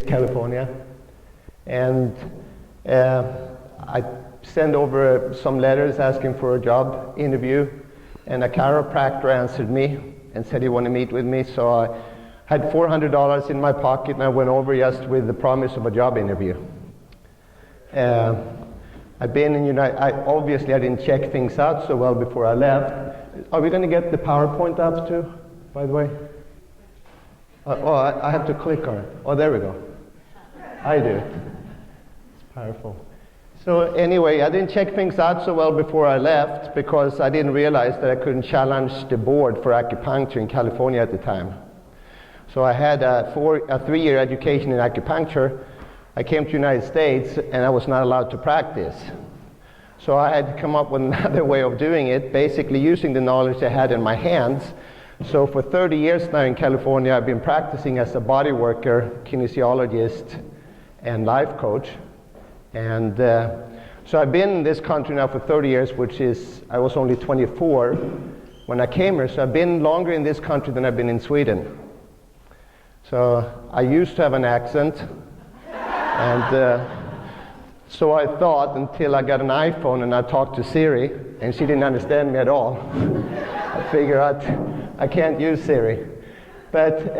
California. And I sent over some letters asking for a job interview, and a chiropractor answered me and said he wanted to meet with me. So I had $400 in my pocket, and I went over just with the promise of a job interview. I've been in obviously I didn't check things out so well before I left. Are we going to get the PowerPoint up too, by the way? I have to click on it. Oh, there we go. I do. It's powerful. So anyway, I didn't check things out so well before I left because I didn't realize that I couldn't challenge the board for acupuncture in California at the time. So I had a 3-year education in acupuncture. I came to the United States and I was not allowed to practice. So I had to come up with another way of doing it, basically using the knowledge I had in my hands. So for 30 years now in California, I've been practicing as a body worker, kinesiologist, and life coach. And so I've been in this country now for 30 years, I was only 24 when I came here. So I've been longer in this country than I've been in Sweden. So I used to have an accent. And so I thought until I got an iPhone and I talked to Siri, and she didn't understand me at all. I figured out I can't use Siri. But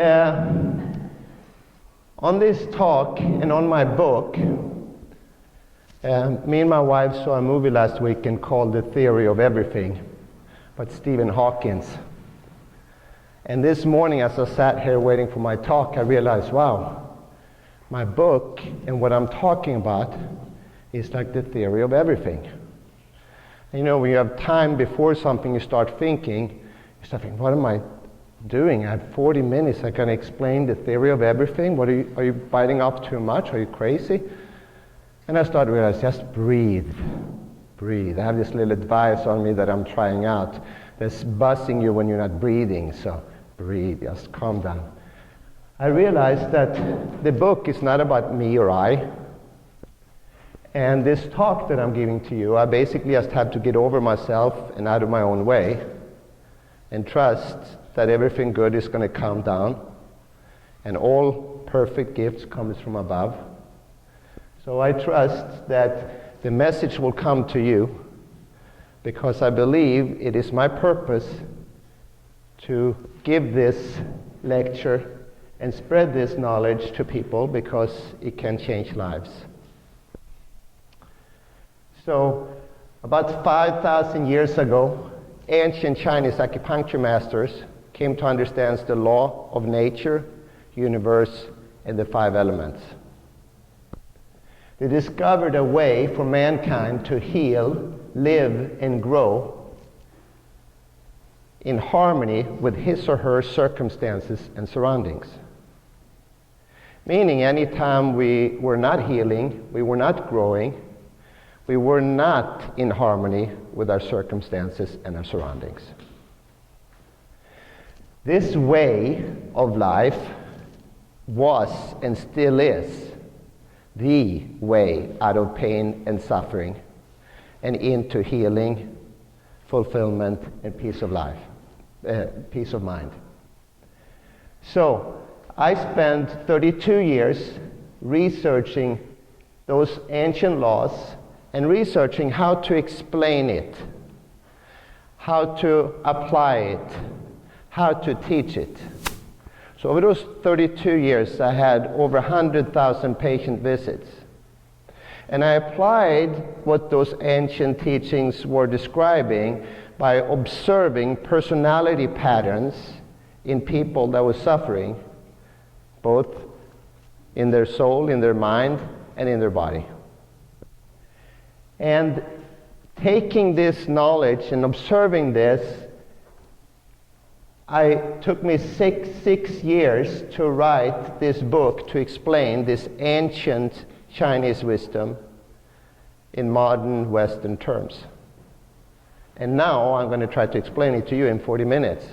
on this talk and on my book, me and my wife saw a movie last weekend called The Theory of Everything by Stephen Hawking. And this morning as I sat here waiting for my talk, I realized, wow, my book and what I'm talking about is like the theory of everything. And when you have time before something, you start thinking, what am I doing? I have 40 minutes, I can explain the theory of everything. Are you biting off too much? Are you crazy? And I started to realize, just breathe. Breathe. I have this little advice on me that I'm trying out that's buzzing you when you're not breathing. So breathe, just calm down. I realized that the book is not about me or I. And this talk that I'm giving to you, I basically just have to get over myself and out of my own way and trust that everything good is going to come down and all perfect gifts comes from above. So I trust that the message will come to you because I believe it is my purpose to give this lecture and spread this knowledge to people because it can change lives. So, about 5,000 years ago, ancient Chinese acupuncture masters came to understand the law of nature, universe, and the 5 elements. They discovered a way for mankind to heal, live, and grow in harmony with his or her circumstances and surroundings. Meaning, anytime we were not healing, we were not growing, we were not in harmony with our circumstances and our surroundings. This way of life was and still is the way out of pain and suffering and into healing, fulfillment, and peace of life, peace of mind. So, I spent 32 years researching those ancient laws and researching how to explain it, how to apply it, how to teach it. So over those 32 years, I had over 100,000 patient visits. And I applied what those ancient teachings were describing by observing personality patterns in people that were suffering, both in their soul, in their mind, and in their body. And taking this knowledge and observing this, it took me six years to write this book to explain this ancient Chinese wisdom in modern Western terms. And now I'm going to try to explain it to you in 40 minutes.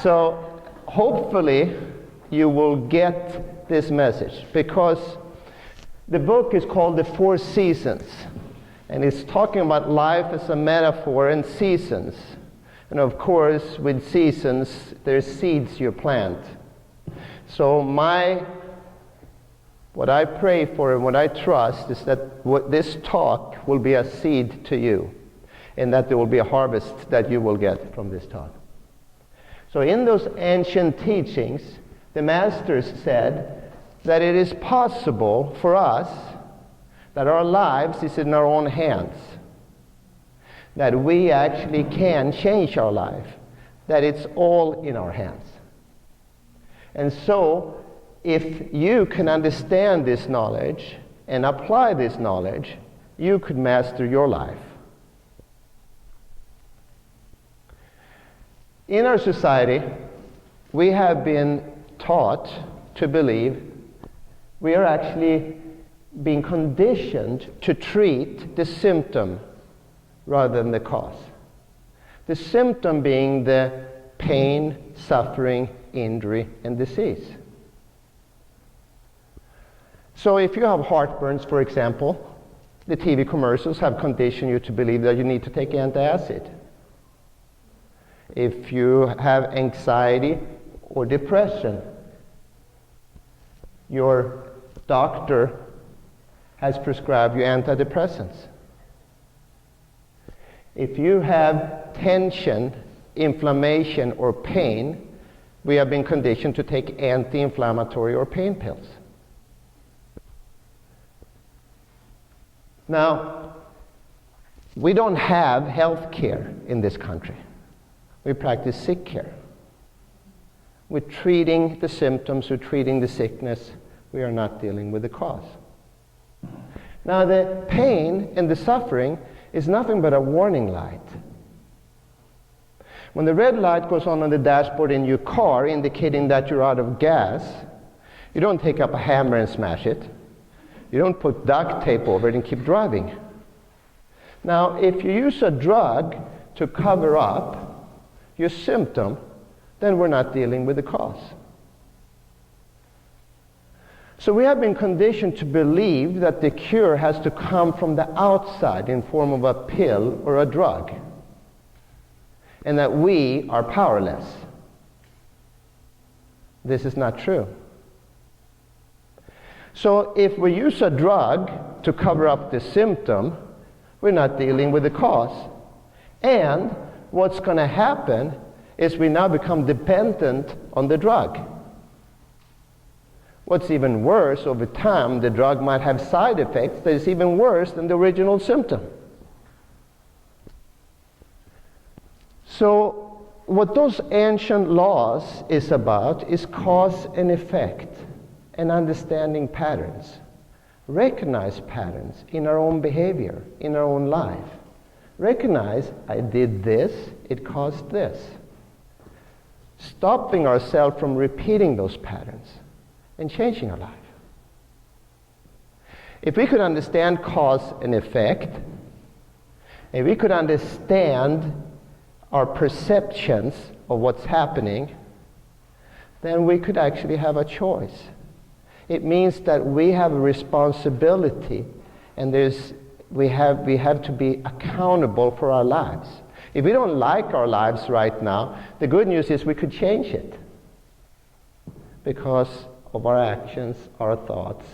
So hopefully you will get this message, because the book is called The 4 Seasons, and it's talking about life as a metaphor and seasons. And of course, with seasons, there's seeds you plant. So my What I pray for and what I trust is that this talk will be a seed to you, and that there will be a harvest that you will get from this talk. So in those ancient teachings, the masters said that it is possible for us, that our lives is in our own hands, that we actually can change our life, that it's all in our hands. And so, if you can understand this knowledge and apply this knowledge, you could master your life. In our society, we have been taught to believe we are actually being conditioned to treat the symptom rather than the cause. The symptom being the pain, suffering, injury, and disease. So if you have heartburns, for example, the TV commercials have conditioned you to believe that you need to take antacid. If you have anxiety or depression, your doctor has prescribed you antidepressants. If you have tension, inflammation, or pain, we have been conditioned to take anti-inflammatory or pain pills. Now, we don't have health care in this country. We practice sick care. We're treating the symptoms, we're treating the sickness. We are not dealing with the cause. Now, the pain and the suffering is nothing but a warning light. When the red light goes on the dashboard in your car, indicating that you're out of gas, you don't take up a hammer and smash it. You don't put duct tape over it and keep driving. Now, if you use a drug to cover up your symptom, then we're not dealing with the cause. So we have been conditioned to believe that the cure has to come from the outside in form of a pill or a drug, and that we are powerless. This is not true. So if we use a drug to cover up the symptom, we're not dealing with the cause. And what's going to happen is we now become dependent on the drug. What's even worse, over time, the drug might have side effects that is even worse than the original symptom. So what those ancient laws is about is cause and effect and understanding patterns. Recognize patterns in our own behavior, in our own life. Recognize, I did this, it caused this. Stopping ourselves from repeating those patterns and changing our life. If we could understand cause and effect, if we could understand our perceptions of what's happening, then we could actually have a choice. It means that we have a responsibility, and we have to be accountable for our lives. If we don't like our lives right now, the good news is we could change it because of our actions, our thoughts,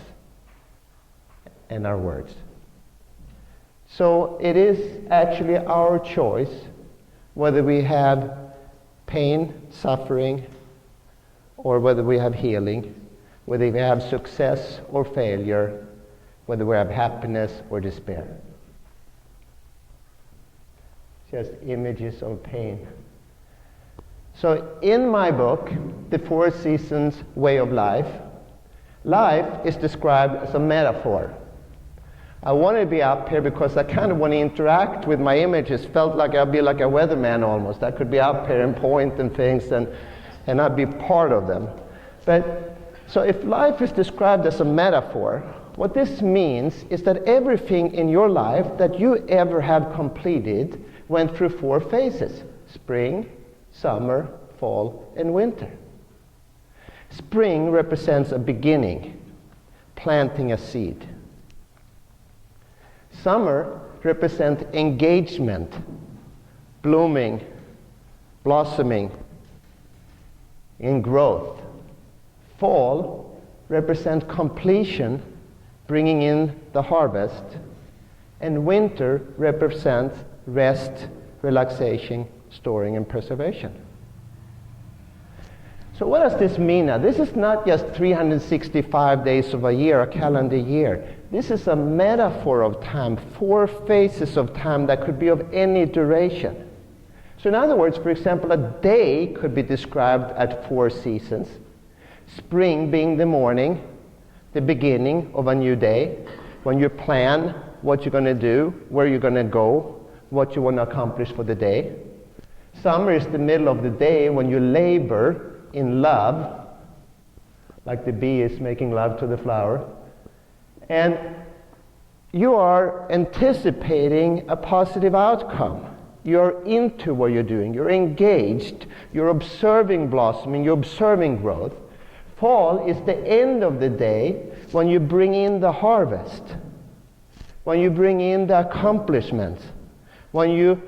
and our words. So it is actually our choice whether we have pain, suffering, or whether we have healing, whether we have success or failure, whether we have happiness or despair. Just images of pain. So in my book, The Four Seasons Way of Life, life is described as a metaphor. I wanted to be up here because I kind of want to interact with my images. Felt like I'd be like a weatherman almost. I could be up here and point and things and I'd be part of them. But so if life is described as a metaphor, what this means is that everything in your life that you ever have completed went through four phases: spring, summer, fall, and winter. Spring represents a beginning, planting a seed. Summer represents engagement, blooming, blossoming, in growth. Fall represent completion, bringing in the harvest, and winter represents rest, relaxation, storing, and preservation. So what does this mean now? This is not just 365 days of a year, a calendar year. This is a metaphor of time, 4 phases of time that could be of any duration. So in other words, for example, a day could be described at 4 seasons. Spring being the morning, the beginning of a new day, when you plan what you're going to do, where you're going to go, what you want to accomplish for the day. Summer is the middle of the day when you labor in love, like the bee is making love to the flower. And you are anticipating a positive outcome. You're into what you're doing. You're engaged. You're observing blossoming. You're observing growth. Fall is the end of the day when you bring in the harvest, when you bring in the accomplishments, when you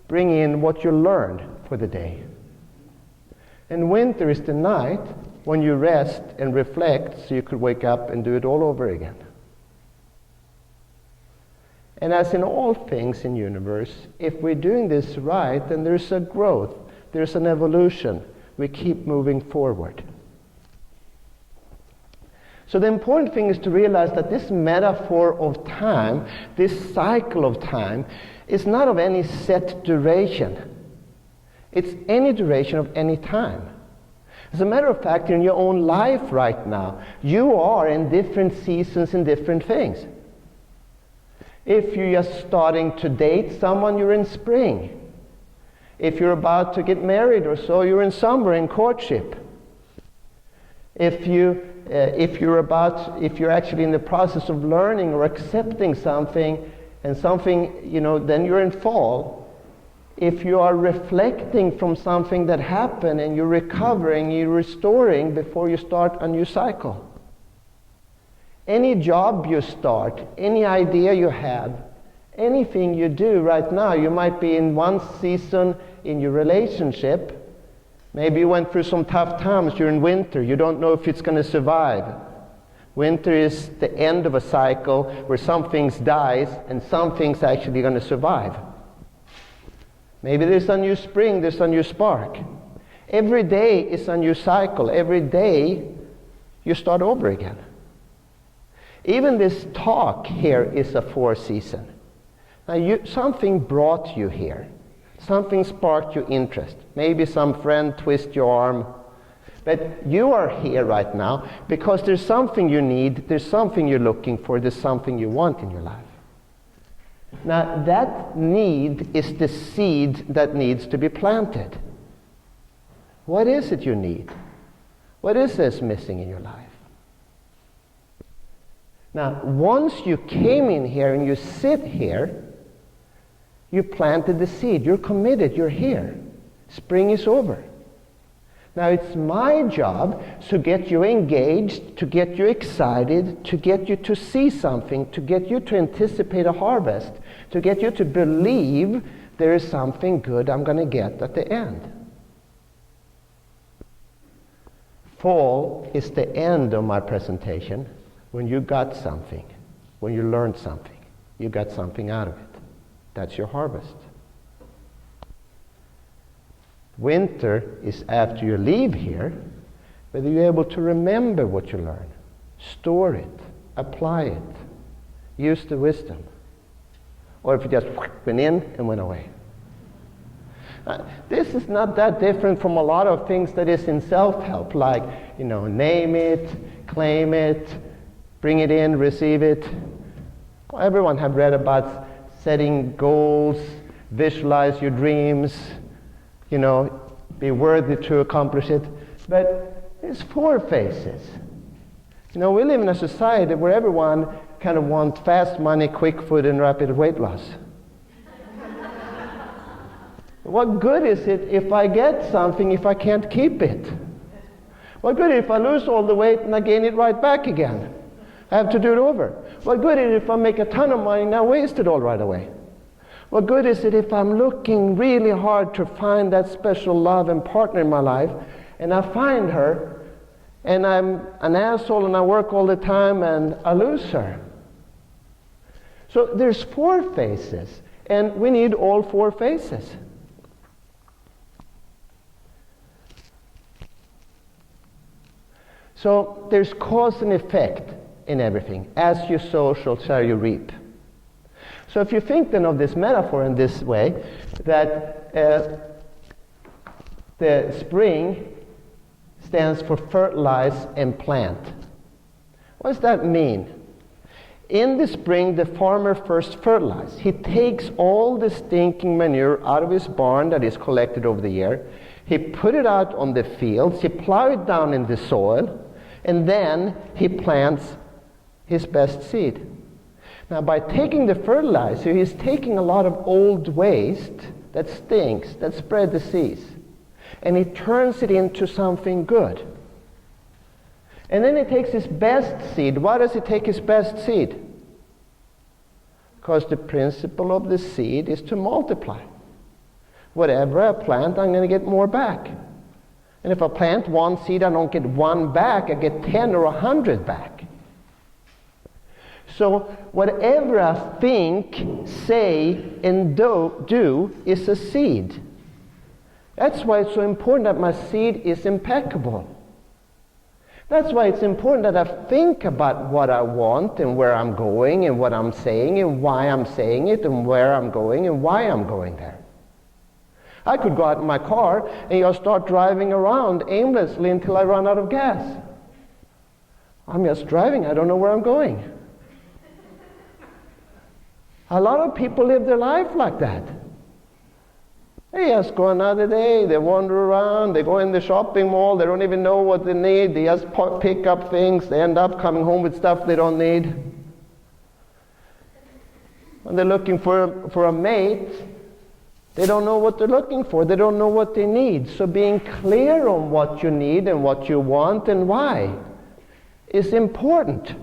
bring in what you learned for the day. And winter is the night when you rest and reflect so you could wake up and do it all over again. And as in all things in the universe, if we're doing this right, then there's a growth, there's an evolution. We keep moving forward. So the important thing is to realize that this metaphor of time, this cycle of time, is not of any set duration. It's any duration of any time. As a matter of fact, in your own life right now, you are in different seasons in different things. If you're just starting to date someone, you're in spring. If you're about to get married or so, you're in summer in courtship. If you're actually in the process of learning or accepting something, then you're in fall. If you are reflecting from something that happened and you're recovering, you're restoring before you start a new cycle. Any job you start, any idea you have, anything you do right now, you might be in one season in your relationship. Maybe you went through some tough times during winter. You don't know if it's going to survive. Winter is the end of a cycle where some things dies and some things actually going to survive. Maybe there's a new spring, there's a new spark. Every day is a new cycle. Every day you start over again. Even this talk here is a 4 season. Now something brought you here. Something sparked your interest. Maybe some friend twist your arm. But you are here right now because there's something you need, there's something you're looking for, there's something you want in your life. Now that need is the seed that needs to be planted. What is it you need? What is this missing in your life? Now once you came in here and you sit here, you planted the seed. You're committed. You're here. Spring is over. Now it's my job to get you engaged, to get you excited, to get you to see something, to get you to anticipate a harvest, to get you to believe there is something good I'm going to get at the end. Fall is the end of my presentation when you got something, when you learned something, you got something out of it. That's your harvest. Winter is after you leave here, whether you're able to remember what you learn, store it, apply it, use the wisdom, or if it just went in and went away. This is not that different from a lot of things that is in self-help, like, name it, claim it, bring it in, receive it. Well, everyone have read about setting goals, visualize your dreams, be worthy to accomplish it. But there's 4 phases. We live in a society where everyone kind of wants fast money, quick food, and rapid weight loss. What good is it if I get something if I can't keep it? What good if I lose all the weight and I gain it right back again? I have to do it over. What good is it if I make a ton of money and I waste it all right away? What good is it if I'm looking really hard to find that special love and partner in my life, and I find her, and I'm an asshole and I work all the time and a loser. So there's 4 phases, and we need all 4 phases. So there's cause and effect in everything. As you sow, shall you reap. So if you think then of this metaphor in this way, that the spring stands for fertilize and plant. What does that mean? In the spring, the farmer first fertilizes. He takes all the stinking manure out of his barn that is collected over the year. He put it out on the fields. He plows it down in the soil. And then he plants his best seed. Now, by taking the fertilizer, he's taking a lot of old waste that stinks, that spread disease, and he turns it into something good. And then he takes his best seed. Why does he take his best seed? Because the principle of the seed is to multiply. Whatever I plant, I'm going to get more back. And if I plant 1 seed, I don't get 1 back, I get 10 or 100 back. So whatever I think, say, and do is a seed. That's why it's so important that my seed is impeccable. That's why it's important that I think about what I want and where I'm going and what I'm saying and why I'm saying it and where I'm going and why I'm going there. I could go out in my car and just start driving around aimlessly until I run out of gas. I'm just driving, I don't know where I'm going. A lot of people live their life like that. They just go another day, they wander around, they go in the shopping mall, they don't even know what they need, they just pick up things, they end up coming home with stuff they don't need. When they're looking for a mate, they don't know what they're looking for. They don't know what they need. So being clear on what you need and what you want and why is important,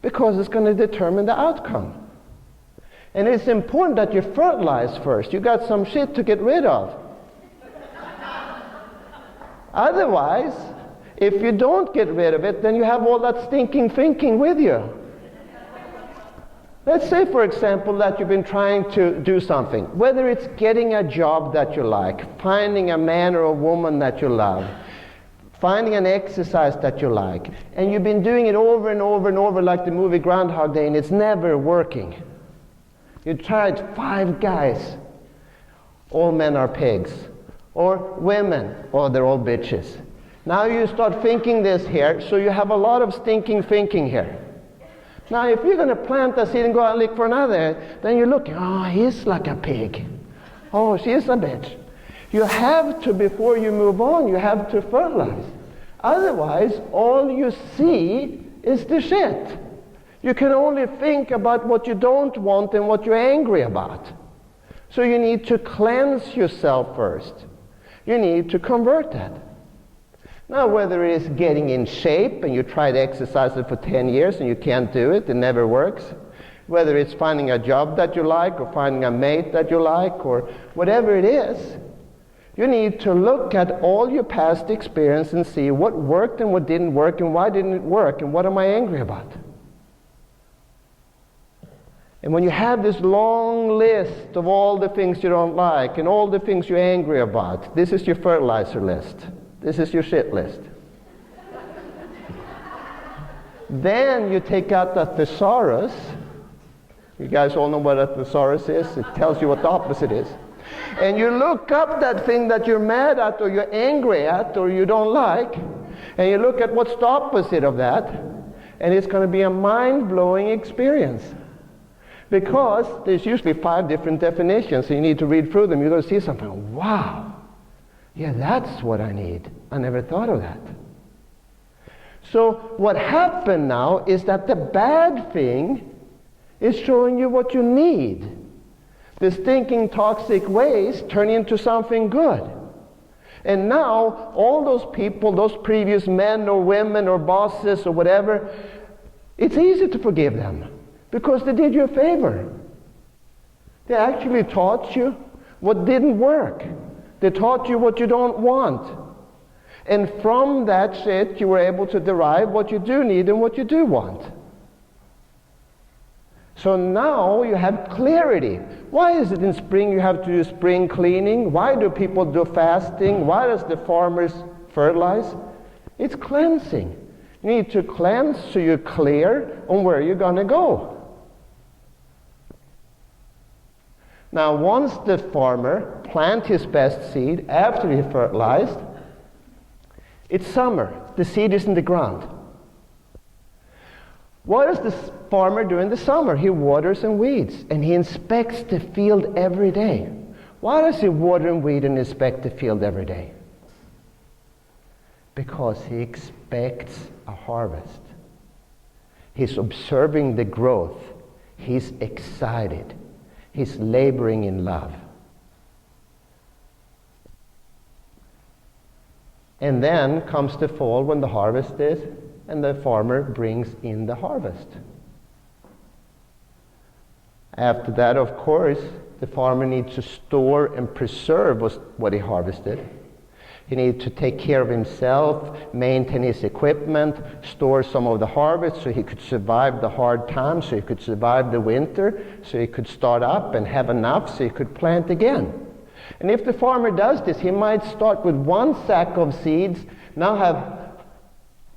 because it's going to determine the outcome. And it's important that you fertilize first. You got some shit to get rid of. Otherwise, if you don't get rid of it, then you have all that stinking thinking with you. Let's say, for example, that you've been trying to do something, whether it's getting a job that you like, finding a man or a woman that you love, finding an exercise that you like, and you've been doing it over and over and over like the movie Groundhog Day, and it's never working. You tried 5 guys, all men are pigs, or women, oh, they're all bitches. Now you start thinking this here, so you have a lot of stinking thinking here. Now, if you're going to plant a seed and go out and look for another, then you're looking, oh, he's like a pig. Oh, she's a bitch. You have to, before you move on, you have to fertilize. Otherwise, all you see is the shit. You can only think about what you don't want and what you're angry about. So you need to cleanse yourself first. You need to convert that. Now, whether it is getting in shape and you try to exercise it for 10 years and you can't do it, it never works. Whether it's finding a job that you like or finding a mate that you like or whatever it is, you need to look at all your past experience and see what worked and what didn't work and why didn't it work and what am I angry about. And when you have this long list of all the things you don't like and all the things you're angry about, this is your fertilizer list. This is your shit list. Then you take out the thesaurus. You guys all know what a thesaurus is? It tells you what the opposite is. And you look up that thing that you're mad at or you're angry at or you don't like, and you look at what's the opposite of that, and it's going to be a mind-blowing experience. Because there's usually 5 different definitions, so you need to read through them. You're going to see something, wow. Yeah, that's what I need. I never thought of that. So what happened now is that the bad thing is showing you what you need. The stinking toxic waste turn into something good. And now all those people, those previous men or women or bosses or whatever, it's easy to forgive them because they did you a favor. They actually taught you what didn't work. They taught you what you don't want. And from that shit, you were able to derive what you do need and what you do want. So now you have clarity. Why is it in spring you have to do spring cleaning? Why do people do fasting? Why does the farmers fertilize? It's cleansing. You need to cleanse so you're clear on where you're going to go. Now, once the farmer plants his best seed after he fertilized, it's summer. The seed is in the ground. What does the farmer do in the summer? He waters and weeds, and he inspects the field every day. Why does he water and weed and inspect the field every day? Because he expects a harvest. He's observing the growth. He's excited. He's laboring in love. And then comes the fall when the harvest is, and the farmer brings in the harvest. After that, of course, the farmer needs to store and preserve what he harvested. He needs to take care of himself, maintain his equipment, store some of the harvest so he could survive the hard times, so he could survive the winter, so he could start up and have enough so he could plant again. And if the farmer does this, he might start with 1 sack of seeds, now have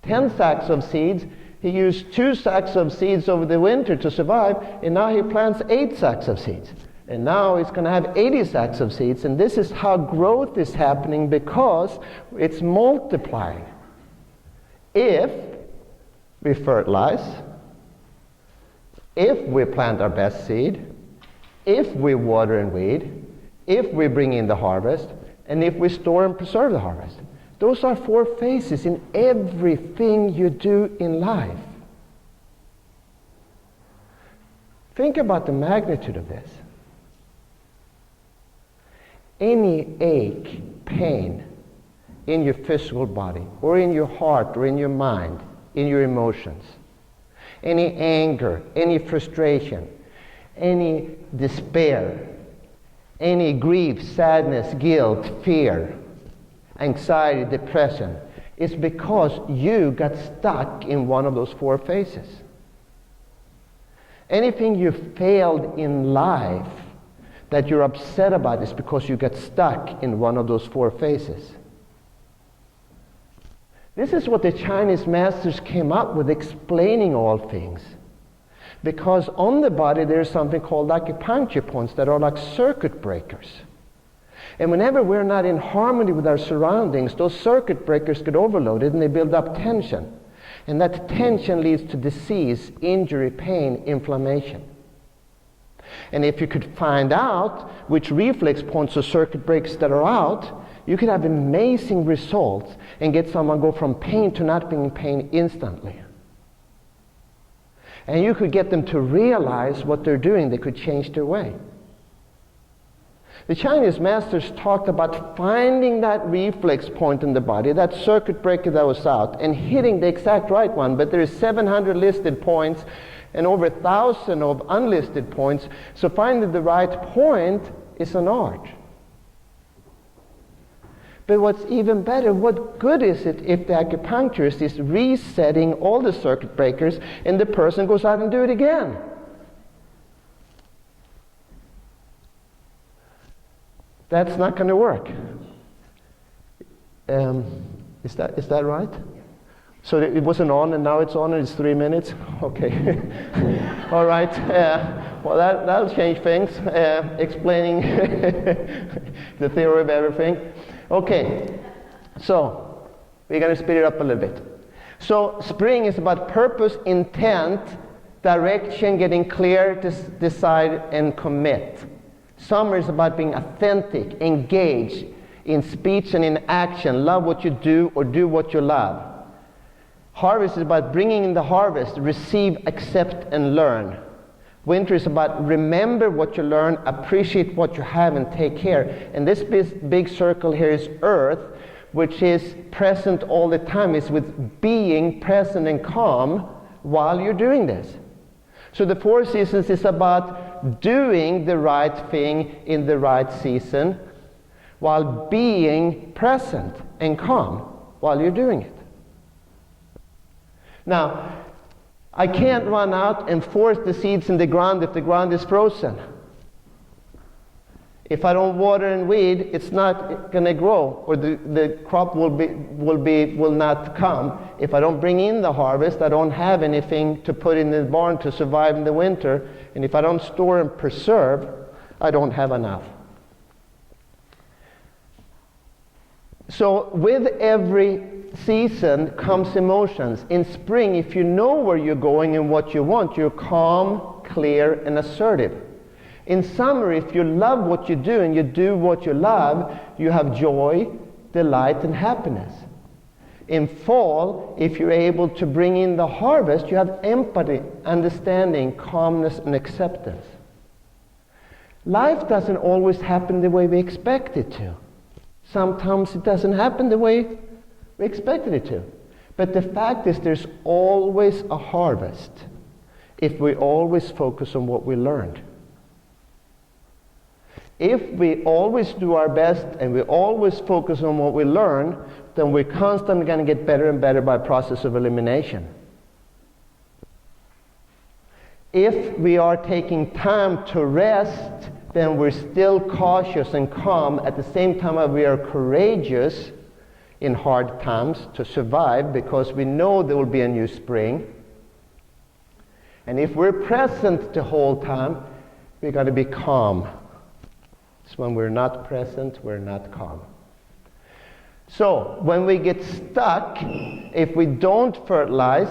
10 sacks of seeds. He used 2 sacks of seeds over the winter to survive, and now he plants 8 sacks of seeds. And now he's going to have 80 sacks of seeds, and this is how growth is happening because it's multiplying. If we fertilize, if we plant our best seed, if we water and weed, if we bring in the harvest, and if we store and preserve the harvest. Those are 4 phases in everything you do in life. Think about the magnitude of this. Any ache, pain in your physical body, or in your heart, or in your mind, in your emotions, any anger, any frustration, any despair, any grief, sadness, guilt, fear, anxiety, depression, is because you got stuck in one of those 4 phases. Anything you failed in life that you're upset about is because you got stuck in one of those 4 phases. This is what the Chinese masters came up with, explaining all things. Because on the body there's something called acupuncture points that are like circuit breakers. And whenever we're not in harmony with our surroundings, those circuit breakers get overloaded and they build up tension. And that tension leads to disease, injury, pain, inflammation. And if you could find out which reflex points or circuit breakers that are out, you could have amazing results and get someone go from pain to not being in pain instantly. And you could get them to realize what they're doing. They could change their way. The Chinese masters talked about finding that reflex point in the body, that circuit breaker that was out, and hitting the exact right one. But there is 700 listed points and over 1,000 of unlisted points. So finding the right point is an art. But what's even better, what good is it if the acupuncturist is resetting all the circuit breakers and the person goes out and do it again? That's not going to work. Is that right? So it wasn't on and now it's on and it's 3 minutes? Okay. All right. Well, that'll change things. Explaining the theory of everything. Okay. So we're going to speed it up a little bit. So spring is about purpose, intent, direction, getting clear, decide, and commit. Summer is about being authentic, engaged in speech and in action. Love what you do or do what you love. Harvest is about bringing in the harvest, receive, accept, and learn. Winter is about remember what you learn, appreciate what you have, and take care. And this big circle here is earth, which is present all the time. It's with being present and calm while you're doing this. So the 4 seasons is about doing the right thing in the right season while being present and calm. while you're doing it. Now, I can't run out and force the seeds in the ground if the ground is frozen. If I don't water and weed, it's not going to grow, or the crop will not come. If I don't bring in the harvest, I don't have anything to put in the barn to survive in the winter. And if I don't store and preserve, I don't have enough. So with every season comes emotions. In spring, if you know where you're going and what you want, you're calm, clear, and assertive. In summer, if you love what you do and you do what you love, you have joy, delight, and happiness. In fall, if you're able to bring in the harvest, you have empathy, understanding, calmness, and acceptance. Life doesn't always happen the way we expect it to. Sometimes it doesn't happen the way we expected it to. But the fact is, there's always a harvest if we always focus on what we learned. If we always do our best and we always focus on what we learn, then we're constantly going to get better and better by process of elimination. If we are taking time to rest, then we're still cautious and calm at the same time as we are courageous in hard times to survive, because we know there will be a new spring. And if we're present the whole time, we're going to be calm. So when we're not present, we're not calm. So when we get stuck, if we don't fertilize,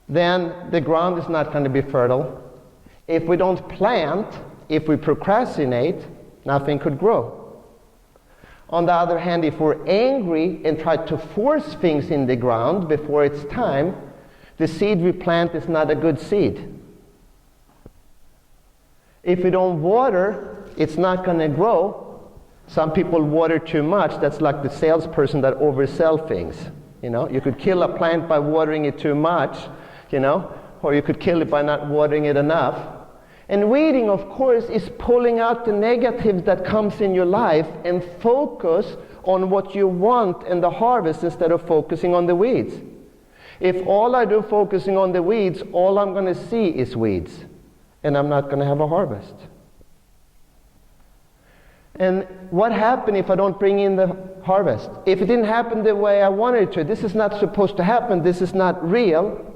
then the ground is not going to be fertile. If we don't plant, if we procrastinate, nothing could grow. On the other hand, if we're angry and try to force things in the ground before it's time, the seed we plant is not a good seed. If we don't water, it's not going to grow. Some people water too much. That's like the salesperson that oversell things. You know, you could kill a plant by watering it too much, you know, or you could kill it by not watering it enough. And weeding, of course, is pulling out the negatives that comes in your life and focus on what you want in the harvest instead of focusing on the weeds. If all I do focusing on the weeds, all I'm going to see is weeds. And I'm not going to have a harvest. And what happened if I don't bring in the harvest? If it didn't happen the way I wanted it to, this is not supposed to happen, this is not real,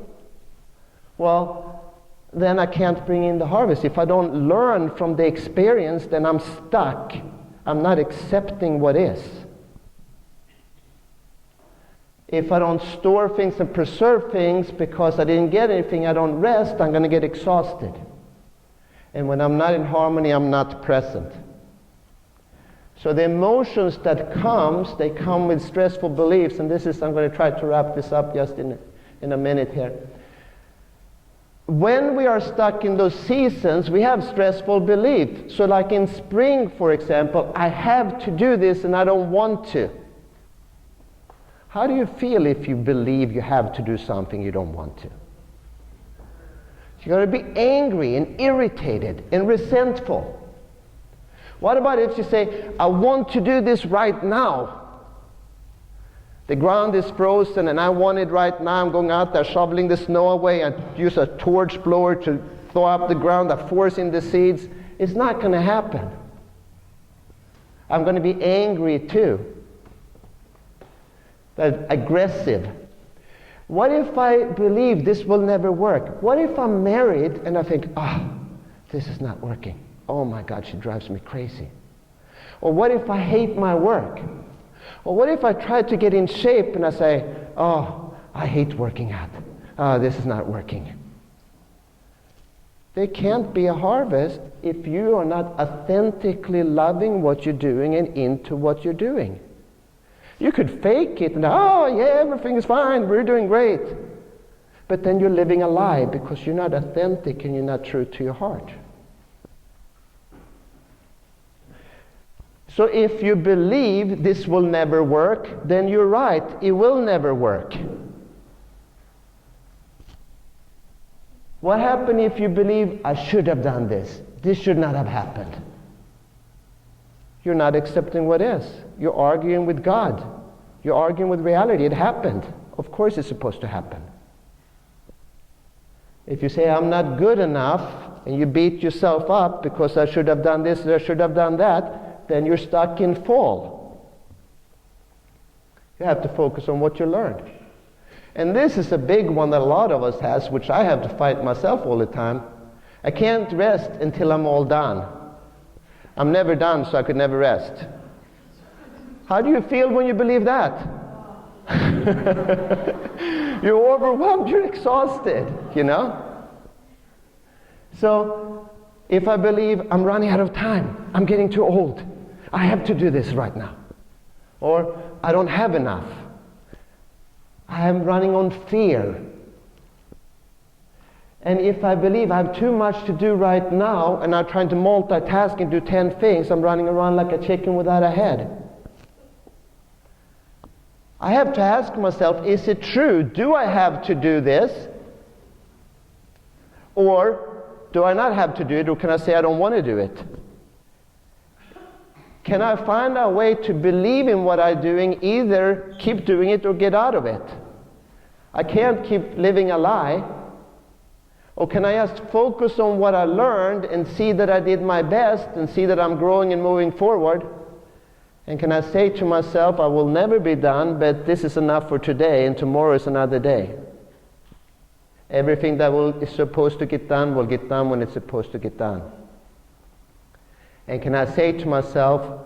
well, then I can't bring in the harvest. If I don't learn from the experience, then I'm stuck. I'm not accepting what is. If I don't store things and preserve things because I didn't get anything, I don't rest, I'm going to get exhausted. And when I'm not in harmony, I'm not present. So the emotions that comes, they come with stressful beliefs. And this is, I'm going to try to wrap this up just in a minute here. When we are stuck in those seasons, we have stressful beliefs. So like in spring, for example, I have to do this and I don't want to. How do you feel if you believe you have to do something you don't want to? You're going to be angry and irritated and resentful. What about if you say, I want to do this right now? The ground is frozen and I want it right now. I'm going out there shoveling the snow away and use a torch blower to thaw up the ground, I force in the seeds. It's not going to happen. I'm going to be angry too. That's aggressive. What if I believe this will never work? What if I'm married and I think, this is not working. Oh my God, she drives me crazy. Or what if I hate my work? Or what if I try to get in shape and I say, I hate working out. This is not working. There can't be a harvest if you are not authentically loving what you're doing and into what you're doing. You could fake it and, everything is fine, we're doing great. But then you're living a lie because you're not authentic and you're not true to your heart. So if you believe this will never work, then you're right, it will never work. What happened if you believe, I should have done this, this should not have happened? You're not accepting what is. You're arguing with God. You're arguing with reality. It happened. Of course it's supposed to happen. If you say, I'm not good enough, and you beat yourself up because I should have done this, I should have done that, then you're stuck in fall. You have to focus on what you learned. And this is a big one that a lot of us has, which I have to fight myself all the time. I can't rest until I'm all done. I'm never done, so I could never rest. How do you feel when you believe that? You're overwhelmed, you're exhausted, you know? So, if I believe I'm running out of time, I'm getting too old, I have to do this right now. Or, I don't have enough. I am running on fear. And if I believe I have too much to do right now, and I'm trying to multitask and do 10 things, I'm running around like a chicken without a head. I have to ask myself, is it true? Do I have to do this? Or do I not have to do it? Or can I say I don't want to do it? Can I find a way to believe in what I'm doing, either keep doing it or get out of it? I can't keep living a lie. Or can I just focus on what I learned and see that I did my best and see that I'm growing and moving forward? And can I say to myself, I will never be done, but this is enough for today, and tomorrow is another day. Everything that is supposed to get done will get done when it's supposed to get done. And can I say to myself,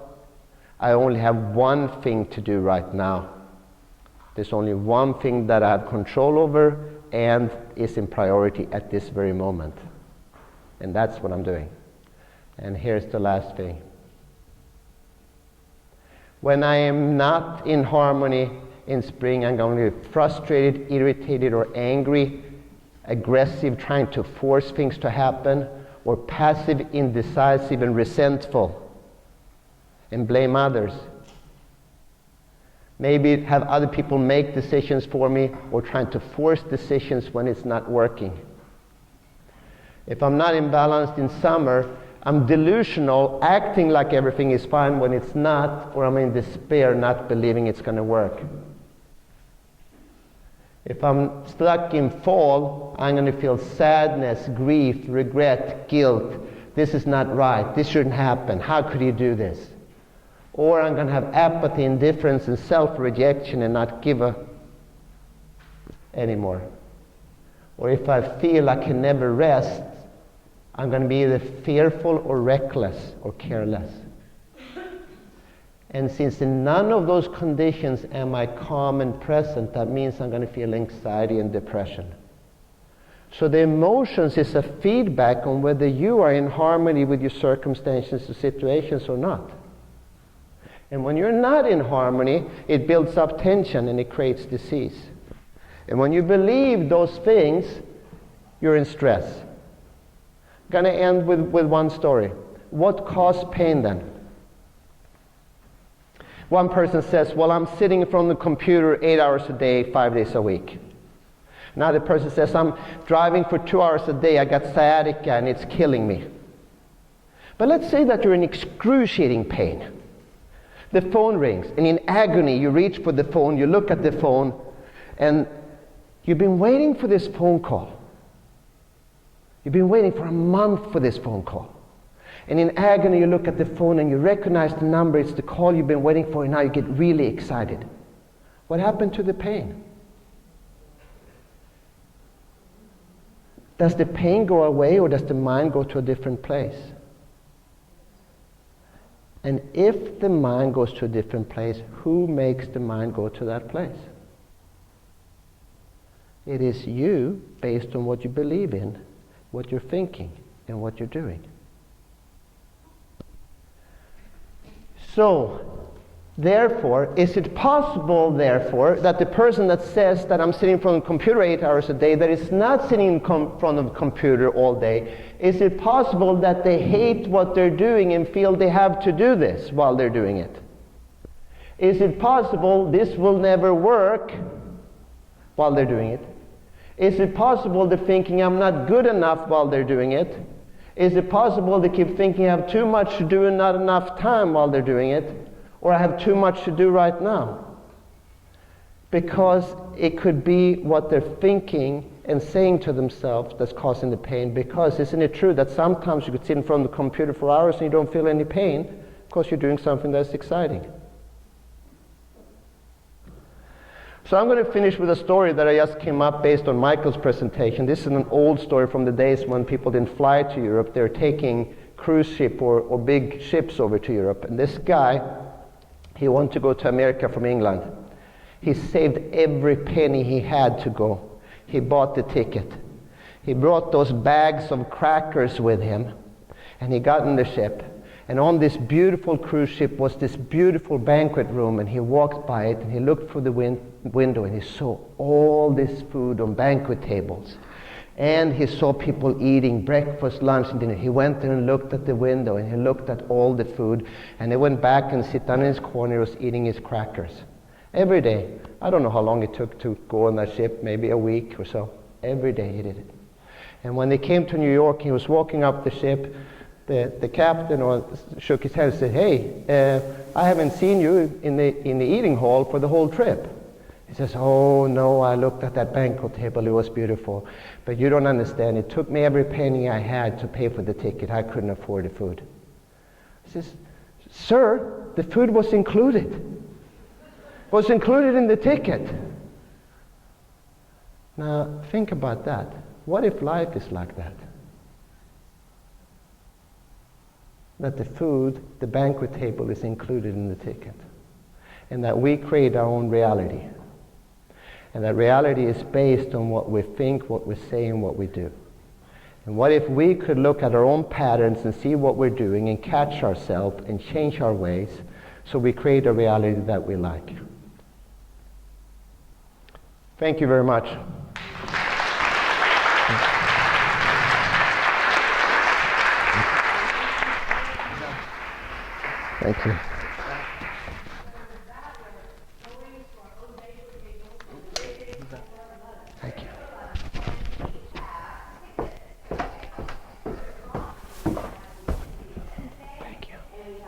I only have one thing to do right now. There's only one thing that I have control over and is in priority at this very moment. And that's what I'm doing. And here's the last thing. When I am not in harmony in spring, I'm going to be frustrated, irritated, or angry, aggressive, trying to force things to happen, or passive, indecisive, and resentful, and blame others. Maybe have other people make decisions for me, or trying to force decisions when it's not working. If I'm not imbalanced in summer, I'm delusional, acting like everything is fine when it's not, or I'm in despair, not believing it's going to work. If I'm stuck in fall, I'm going to feel sadness, grief, regret, guilt. This is not right. This shouldn't happen. How could you do this? Or I'm going to have apathy, indifference, and self-rejection and not give anymore. Or if I feel I can never rest, I'm going to be either fearful or reckless or careless. And since in none of those conditions am I calm and present, that means I'm going to feel anxiety and depression. So the emotions is a feedback on whether you are in harmony with your circumstances or situations or not. And when you're not in harmony, it builds up tension and it creates disease. And when you believe those things, you're in stress. I'm going to end with one story. What caused pain then? One person says, well, I'm sitting in front of the computer 8 hours a day, 5 days a week. Another person says, I'm driving for 2 hours a day, I got sciatica and it's killing me. But let's say that you're in excruciating pain. The phone rings, and in agony you reach for the phone, you look at the phone, and you've been waiting for this phone call. You've been waiting for a month for this phone call. And in agony you look at the phone and you recognize the number, it's the call you've been waiting for, and now you get really excited. What happened to the pain? Does the pain go away, or does the mind go to a different place? And if the mind goes to a different place, who makes the mind go to that place? It is you, based on what you believe in, what you're thinking, and what you're doing. So, therefore, is it possible, therefore, that the person that says that I'm sitting in front of the computer 8 hours a day, that is not sitting in front of the computer all day, is it possible that they hate what they're doing and feel they have to do this while they're doing it? Is it possible this will never work while they're doing it? Is it possible they're thinking I'm not good enough while they're doing it? Is it possible they keep thinking I have too much to do and not enough time while they're doing it? Or I have too much to do right now? because it could be what they're thinking and saying to themselves that's causing the pain. Because isn't it true that sometimes you could sit in front of the computer for hours and you don't feel any pain because you're doing something that's exciting? So I'm going to finish with a story that I just came up based on Michael's presentation. This is an old story from the days when people didn't fly to Europe. They were taking cruise ship or big ships over to Europe. And this guy, he wanted to go to America from England. He saved every penny he had to go. He bought the ticket. He brought those bags of crackers with him, and he got in the ship. And on this beautiful cruise ship was this beautiful banquet room, and he walked by it, and he looked through the window, and he saw all this food on banquet tables. And he saw people eating breakfast, lunch, and dinner. He went there and looked at the window, and he looked at all the food, and he went back and sit down in his corner. He was eating his crackers. Every day. I don't know how long it took to go on that ship, maybe a week or so. Every day he did it. And when they came to New York, he was walking up the ship. The captain shook his head and said, "Hey, I haven't seen you in the eating hall for the whole trip." He says, "Oh no, I looked at that banquet table, it was beautiful. But you don't understand, it took me every penny I had to pay for the ticket. I couldn't afford the food." He says, "Sir, the food was included. It was included in the ticket." Now think about that. What if life is like that? That the food, the banquet table is included in the ticket. And that we create our own reality. And that reality is based on what we think, what we say, and what we do. And what if we could look at our own patterns and see what we're doing and catch ourselves and change our ways so we create a reality that we like? Thank you very much. Thank you.